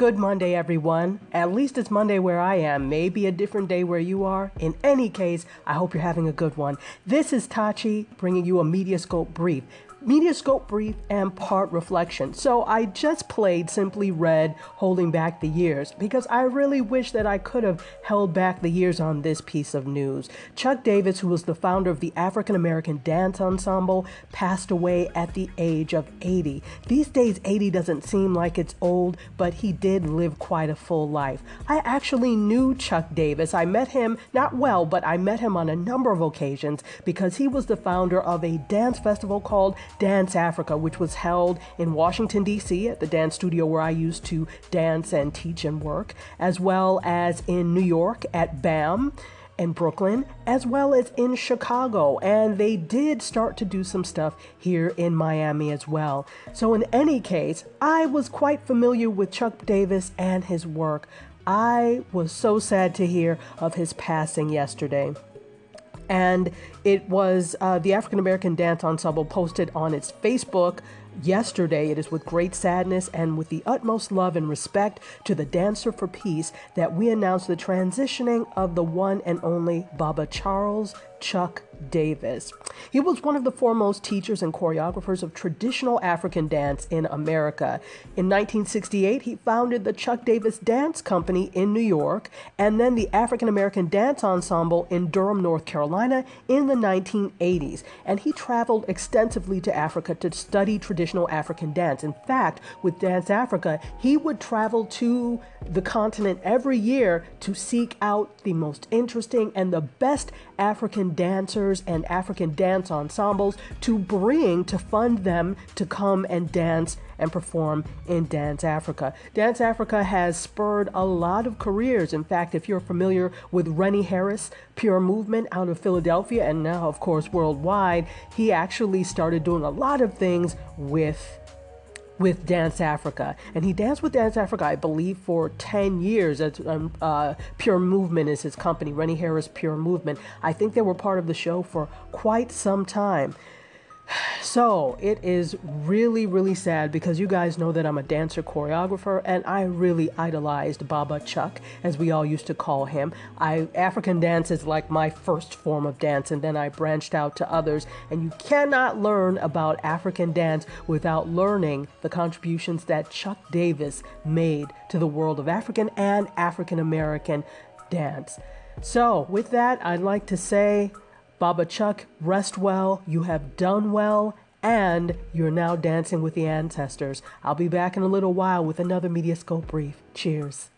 Good Monday, everyone. At least it's Monday where I am. Maybe a different day where you are. In any case, I hope you're having a good one. This is Tachi bringing you a MediaScope brief. MediaScope brief and part reflection. So I just played Simply Red, Holding Back the Years, because I really wish that I could have held back the years on this piece of news. Chuck Davis, who was the founder of the African American Dance Ensemble, passed away at the age of 80. These days, 80 doesn't seem like it's old, but he did live quite a full life. I actually knew Chuck Davis. I met him, not well, but I met him on a number of occasions because he was the founder of a dance festival called Dance Africa, which was held in Washington, D.C. at the dance studio where I used to dance and teach and work, as well as in New York at BAM in Brooklyn, as well as in Chicago. And they did start to do some stuff here in Miami as well. So in any case, I was quite familiar with Chuck Davis and his work. I was so sad to hear of his passing yesterday. And it was the African American Dance Ensemble posted on its Facebook yesterday. It is with great sadness and with the utmost love and respect to the dancer for peace that we announce the transitioning of the one and only Baba Charles Chuck Davis. He was one of the foremost teachers and choreographers of traditional African dance in America. In 1968, he founded the Chuck Davis Dance Company in New York and then the African American Dance Ensemble in Durham, North Carolina in the 1980s. And he traveled extensively to Africa to study traditional African dance. In fact, with Dance Africa, he would travel to the continent every year to seek out the most interesting and the best African dancers and African dance ensembles to fund them to come and dance and perform in Dance Africa. Dance Africa has spurred a lot of careers. In fact, if you're familiar with Rennie Harris, Pure Movement out of Philadelphia, and now, of course, worldwide, he actually started doing a lot of things with Dance Africa. And he danced with Dance Africa, I believe, for 10 years. Pure Movement is his company, Rennie Harris Pure Movement. I think they were part of the show for quite some time. So it is really, really sad because you guys know that I'm a dancer choreographer and I really idolized Baba Chuck, as we all used to call him. African dance is like my first form of dance, and then I branched out to others. And you cannot learn about African dance without learning the contributions that Chuck Davis made to the world of African and African American dance. So with that, I'd like to say, Baba Chuck, rest well, you have done well, and you're now dancing with the ancestors. I'll be back in a little while with another MediaScope brief. Cheers.